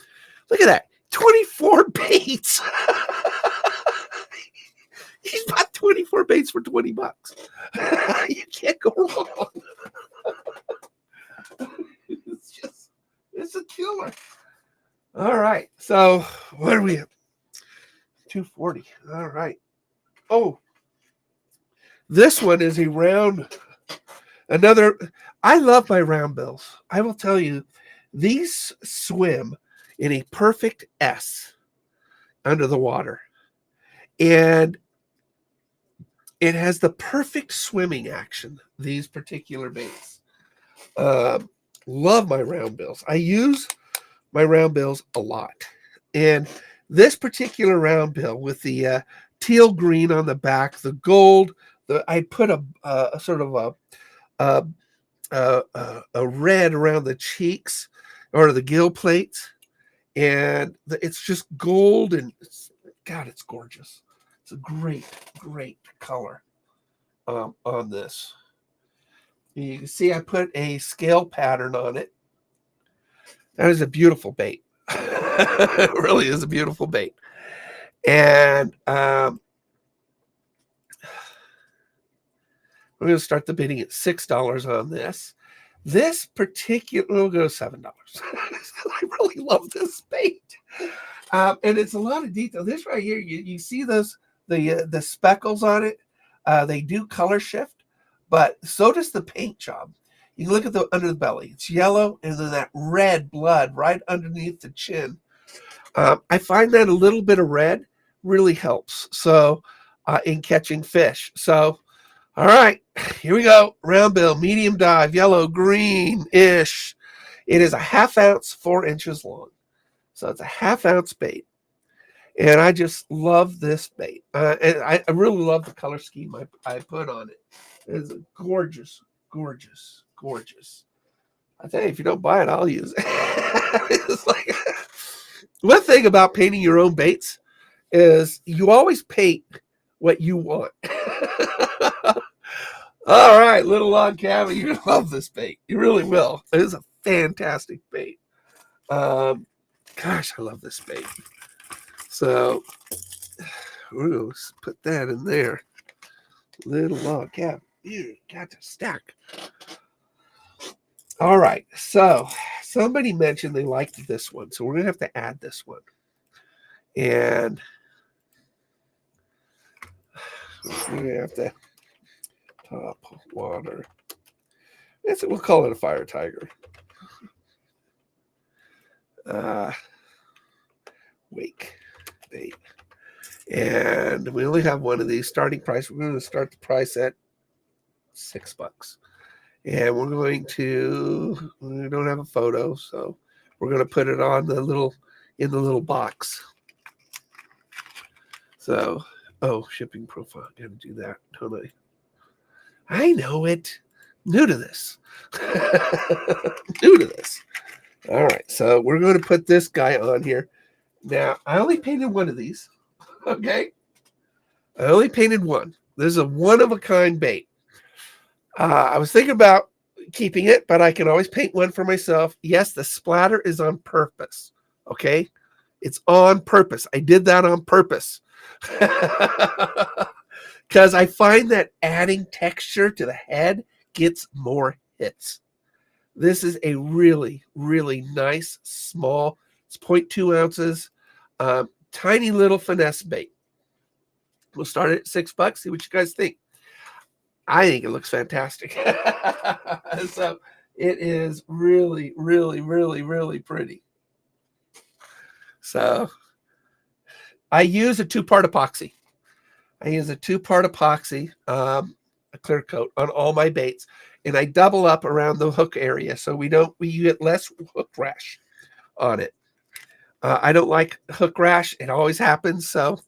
Look at that. 24 baits. He's bought 24 baits for $20. You can't go wrong. It's a killer. All right. So what are we at? 240. All right. Oh, this one is a round. I love my round bills. I will tell you, these swim in a perfect S under the water. And it has the perfect swimming action, these particular baits. Love my round bills. I use my round bills a lot. And this particular round bill with the teal green on the back, the gold, I put a sort of a red around the cheeks or the gill plates, and it's just gold, and it's gorgeous. It's a great color on this. You can see I put a scale pattern on it. That is a beautiful bait. It really is a beautiful bait. And we're going to start the bidding at $6 on this. This particular, we'll go $7. I really love this bait. And it's a lot of detail. This right here, you see those, the speckles on it. They do color shift, but so does the paint job. You can look at under the belly. It's yellow, and then that red blood right underneath the chin. I find that a little bit of red really helps. So in catching fish. So, all right, here we go. Round bill, medium dive, yellow, green-ish. It is a 1/2 ounce, 4 inches long. So it's a 1/2 ounce bait. And I just love this bait. And I really love the color scheme I put on it. It's gorgeous. I think if you don't buy it, I'll use it. It's like, one thing about painting your own baits is you always paint what you want. All right, little log cabin, you're gonna love this bait. You really will. It is a fantastic bait. Gosh, I love this bait. So we're gonna put that in there. Little log cabin. You got to stack. All right, so somebody mentioned they liked this one, so we're gonna have to add this one. And we're gonna have to top water. We'll call it a fire tiger. wake bait. And we only have one of these. Starting price, we're going to start the price at $6. And we're going to, we don't have a photo, so we're going to put it on the little, in the little box. So, oh, shipping profile. Got to do that, don't I know it. New to this. New to this. All right, so we're going to put this guy on here. Now, I only painted one of these. Okay? I only painted one. This is a one-of-a-kind bait. I was thinking about keeping it, but I can always paint one for myself. Yes, the splatter is on purpose. Okay? It's on purpose. I did that on purpose. Because I find that adding texture to the head gets more hits. This is a really, really nice, small, it's 0.2 ounces, tiny little finesse bait. We'll start it at $6, see what you guys think. I think it looks fantastic. So it is really, really, really, really pretty. So I use a two-part epoxy. I use a two-part epoxy, a clear coat on all my baits, and I double up around the hook area so we get less hook rash on it. I don't like hook rash. It always happens. So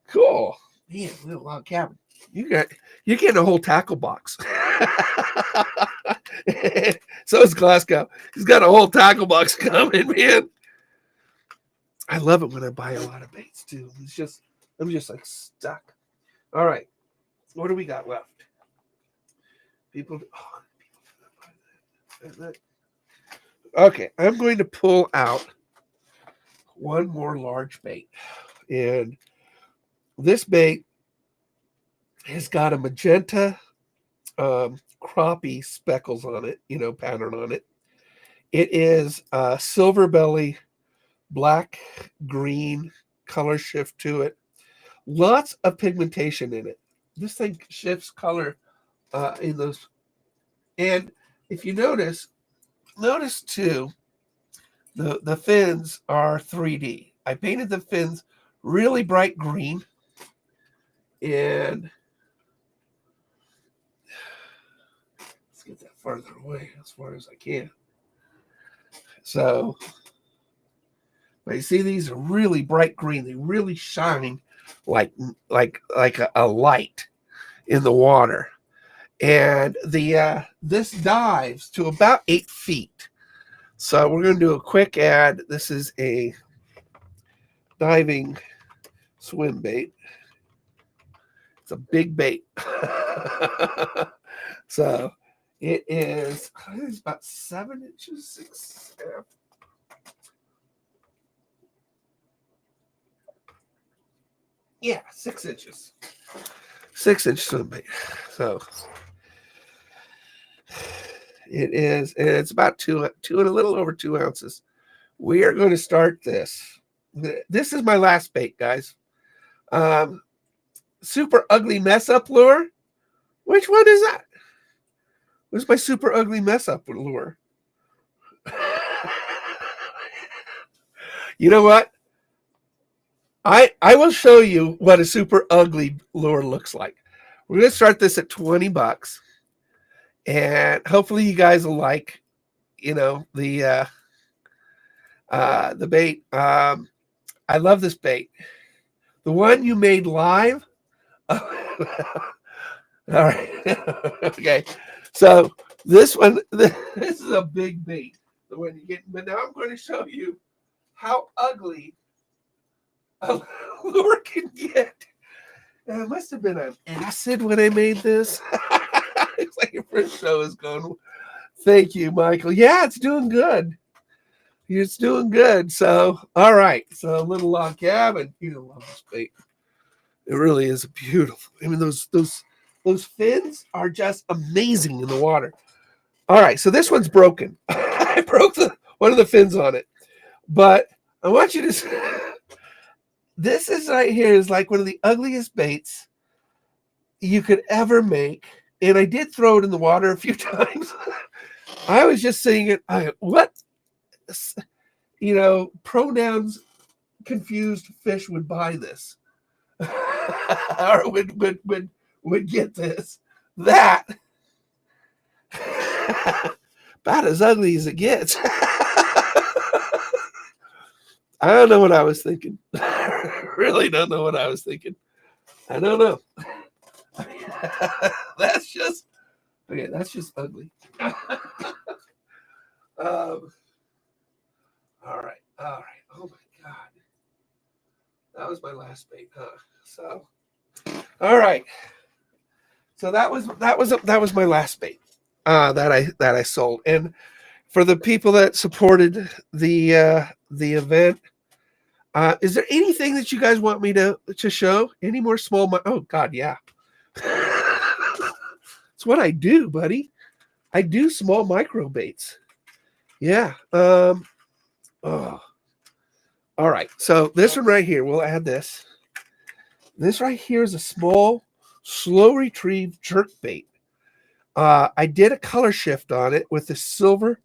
cool. Man, little log cabin. You're getting a whole tackle box. So is Glasgow. He's got a whole tackle box coming, man. I love it when I buy a lot of baits too. I'm just like stuck. All right. What do we got left? People buy that. Okay, I'm going to pull out one more large bait. And this bait has got a magenta crappie speckles on it, pattern on it. It is a silver belly, black, green color shift to it. Lots of pigmentation in it. This thing shifts color in those. And if you notice too, the fins are 3D. I painted the fins really bright green. And let's get that farther away as far as I can. So, but you see, these are really bright green. They really shine like a light in the water. And this dives to about 8 feet. So we're going to do a quick ad. This is a diving swim bait. It's a big bait. So it is, I think it's about 7 inches, 6. Yeah, 6 inches. 6-inch swim bait. So it is, and it's about two and a little over 2 ounces. We are going to start this. This is my last bait, guys. Super ugly mess up lure. Which one is that? What's my super ugly mess up lure? You know what? I will show you what a super ugly lure looks like. We're going to start this at $20. And hopefully you guys will like, the bait. I love this bait. The one you made live. All right. Okay. So this one, this is a big bait. The one you get. But now I'm going to show you how ugly a lure can get. It must have been an acid when I made this. It's like your first show is going. Thank you, Michael. Yeah, it's doing good. It's doing good. So, all right. So, little log cabin. You love this bait. It really is beautiful. I mean, those fins are just amazing in the water. All right. So this one's broken. I broke one of the fins on it. But I want you to. This is right here is like one of the ugliest baits you could ever make. And I did throw it in the water a few times. I was just saying it. What? Pronouns confused fish would buy this or would get this. That about as ugly as it gets. I don't know what I was thinking. Really don't know what I was thinking. I don't know. That's just okay. That's just ugly. All right. Oh my God, that was my last bait, huh? So, all right. So that was my last bait that I sold. And for the people that supported the event, is there anything that you guys want me to show? Any more small? Oh God, yeah. It's what I do, buddy. I do small micro baits. Yeah. Oh. All right. So this one right here, we'll add this. This right here is a small, slow retrieve jerk bait. I did a color shift on it with the silver.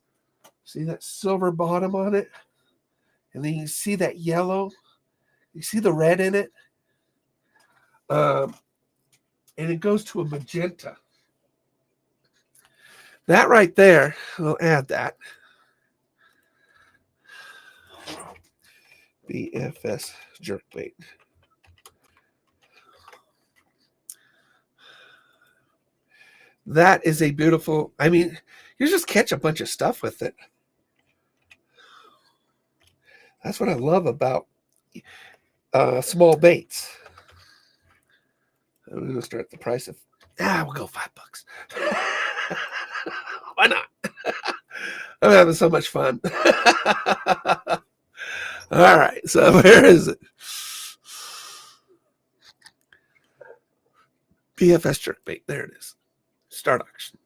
See that silver bottom on it? And then you see that yellow. You see the red in it? And it goes to a magenta. That right there, we'll add that. BFS jerkbait. That is a beautiful, I mean, you just catch a bunch of stuff with it. That's what I love about small baits. I'm going to start the price of, we'll go $5. Why not? I'm having so much fun. All right, so where is it? BFS jerkbait. There it is. Start auction.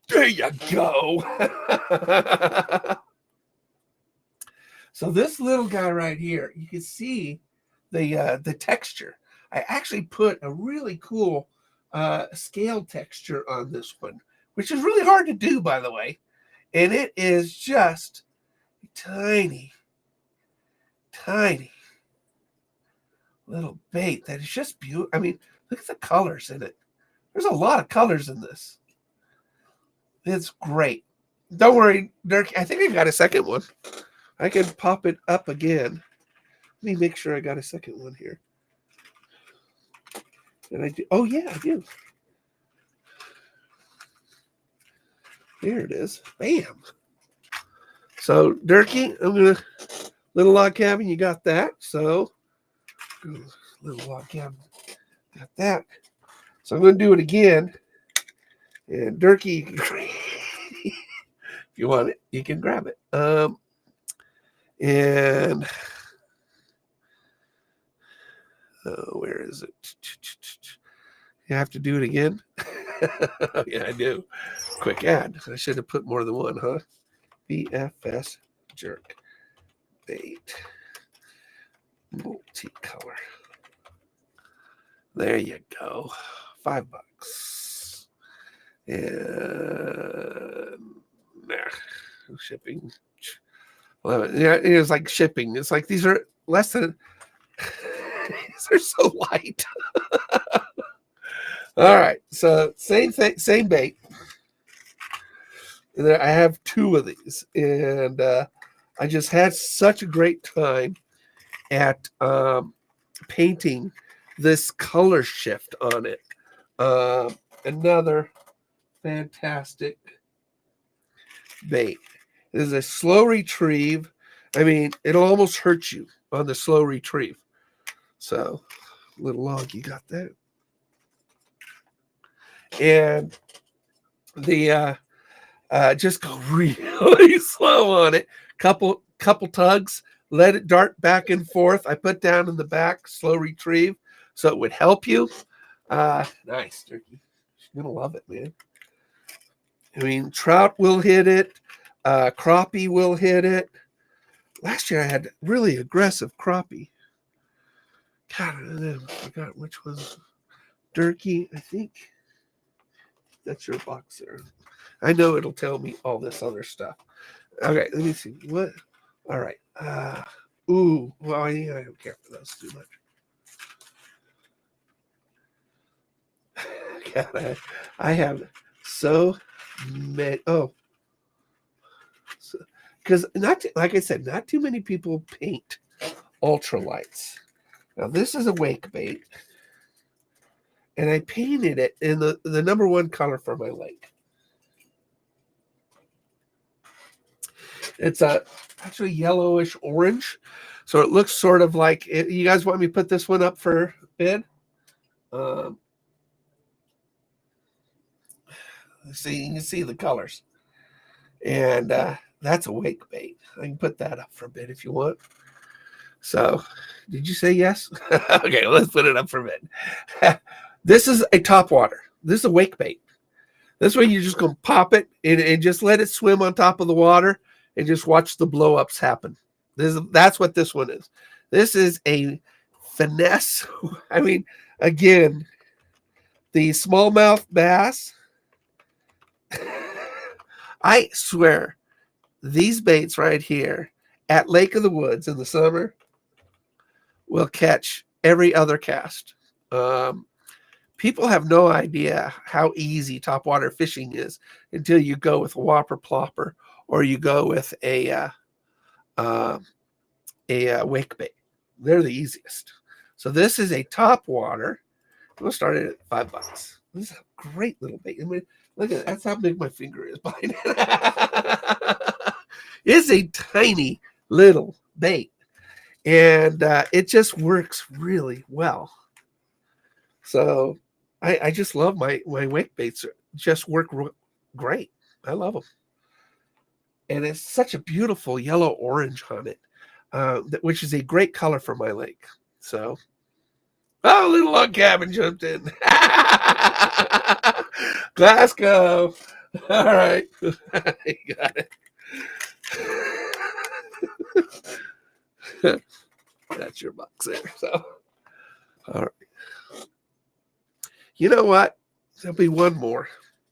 There you go. So this little guy right here, you can see the texture. I actually put a really cool scale texture on this one, which is really hard to do, by the way. And it is just tiny, tiny little bait that is just beautiful. I mean, look at the colors in it. There's a lot of colors in this. It's great. Don't worry, Dirk. I think I got a second one. I can pop it up again. Let me make sure I got a second one here. And I do. Oh, yeah, I do. There it is. Bam. So, Dirkie, I'm going to, little log cabin, you got that. So, little log cabin, got that. So, I'm going to do it again. And Dirkie, if you want it, you can grab it. And where is it? You have to do it again? Yeah, I do. Quick ad. I should have put more than one, huh? BFS jerk bait. Multicolor. There you go. $5. And shipping. Well, yeah, it is like shipping. It's like these are less than. They're so light. All right, so same thing, same bait. And I have two of these, and I just had such a great time at painting this color shift on it. Another fantastic bait. It is a slow retrieve. I mean, it'll almost hurt you on the slow retrieve. So, little log, you got that. And the just go really slow on it. Couple tugs, let it dart back and forth. I put down in the back, slow retrieve, so it would help you. Nice, Turkey. You're gonna love it, man. I mean, trout will hit it. Crappie will hit it. Last year I had really aggressive crappie. God, I forgot which was Durkee, I think. That's your box there. I know it'll tell me all this other stuff. Okay, let me see. What? All right. Ooh, well, I don't care for those too much. God, I have so many. Oh, because like I said, not too many people paint ultralights. Now this is a wake bait, and I painted it in the number one color for my lake. It's actually yellowish orange, so it looks sort of like it. You guys want me to put this one up for bid? See, you can see the colors, and that's a wake bait. I can put that up for a bid if you want. So, did you say yes? Okay, let's put it up for bid. This is a top water. This is a wake bait. This way you're just going to pop it and just let it swim on top of the water and just watch the blow-ups happen. That's what this one is. This is a finesse. I mean, again, the smallmouth bass, I swear, these baits right here at Lake of the Woods in the summer will catch every other cast. People have no idea how easy topwater fishing is until you go with a whopper plopper or you go with a wake bait. They're the easiest. So this is a topwater. We'll start it at $5. This is a great little bait. I mean, look at that. That's how big my finger is behind it. It's a tiny little bait, and it just works really well. So I just love my wake baits. Just work great. I love them. And it's such a beautiful yellow orange on it, which is a great color for my lake. So, oh, little log cabin jumped in. Glasgow. All right. You got it. That's your box there. So, all right. You know what? There'll be one more.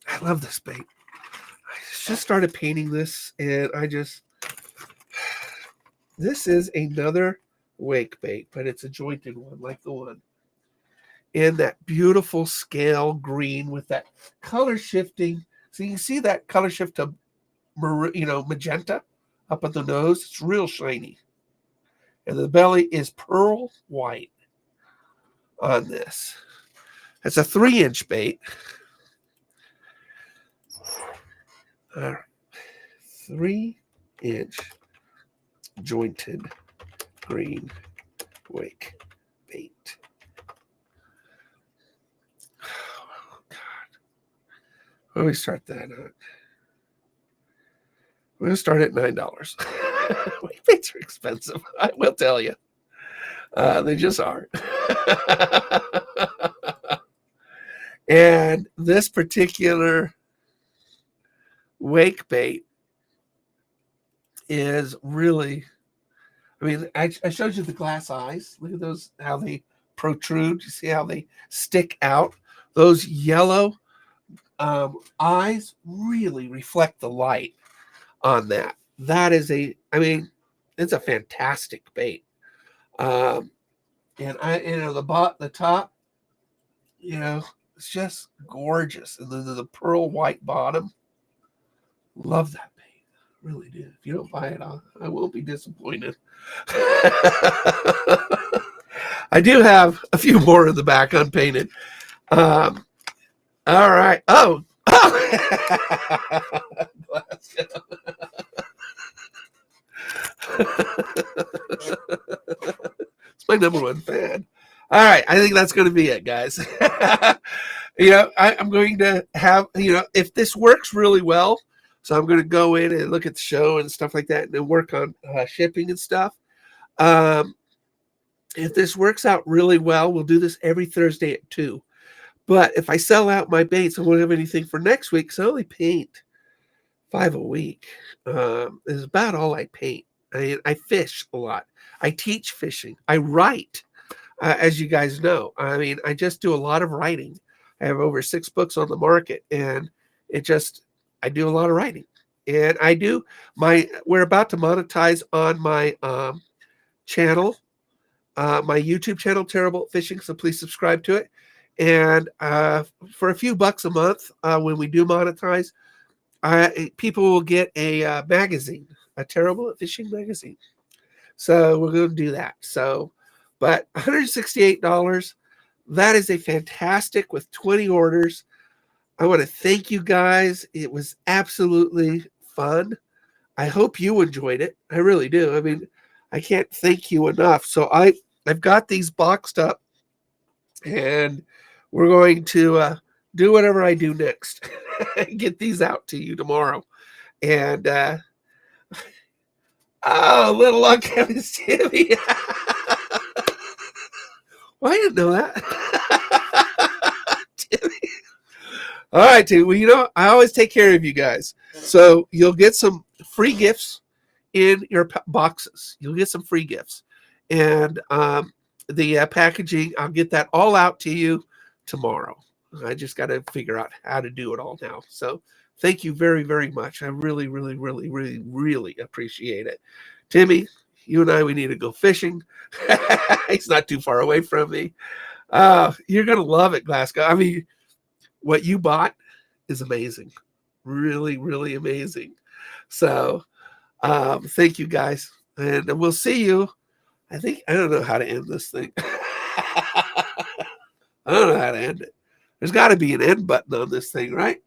I love this bait. I just started painting this, and this is another wake bait, but it's a jointed one, like the one in that beautiful scale green with that color shifting. So you can see that color shift to, magenta up at the nose. It's real shiny, and the belly is pearl white on this. It's a 3-inch bait. All right. 3-inch jointed green wake bait. Oh, God. Let me start that out. We're going to start at $9. Wake baits are expensive. I will tell you. They just are. And this particular wake bait is really, I mean, I showed you the glass eyes. Look at those, how they protrude. You see how they stick out? Those yellow eyes really reflect the light on that. That is it's a fantastic bait. And the top, it's just gorgeous. And the pearl white bottom. Love that bait. Really do. If you don't buy it, I won't be disappointed. I do have a few more in the back unpainted. All right. Oh. It's my number one fan. All right, I think that's going to be it, guys. I'm going to have, if this works really well, so I'm going to go in and look at the show and stuff like that and then work on shipping and stuff. If this works out really well, we'll do this every Thursday at 2. But if I sell out my baits, I won't have anything for next week, so I only paint 5 a week. Is about all I paint. I fish a lot. I teach fishing. I write. As you guys know, I just do a lot of writing. I have over 6 books on the market, and I do a lot of writing. And we're about to monetize on my channel, my YouTube channel, Terrible at Fishing. So please subscribe to it. And for a few bucks a month, when we do monetize, people will get a magazine, a Terrible at Fishing magazine. So we're going to do that. So, but $168, that is a fantastic with 20 orders. I want to thank you guys. It was absolutely fun. I hope you enjoyed it. I really do. I mean, I can't thank you enough. So I've got these boxed up, and we're going to do whatever I do next. Get these out to you tomorrow. And oh, little luck, Kevin Timmy. Well, I didn't know that. Timmy. All right, Timmy. Well, you know, I always take care of you guys. So you'll get some free gifts in your boxes. You'll get some free gifts. And the packaging, I'll get that all out to you tomorrow. I just got to figure out how to do it all now. So thank you very, very much. I really, really, really, really, really appreciate it. Timmy, you and I, we need to go fishing. He's not too far away from me. You're going to love it, Glasgow. I mean, what you bought is amazing. Really, really amazing. So thank you, guys. And we'll see you. I don't know how to end this thing. I don't know how to end it. There's got to be an end button on this thing, right?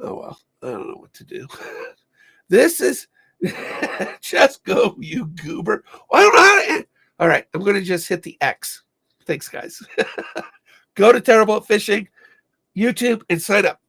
Oh, well, I don't know what to do. This is just go, you goober. I don't know how to end. All right, I'm going to just hit the X. Thanks, guys. Go to Terrible at Fishing, YouTube, and sign up.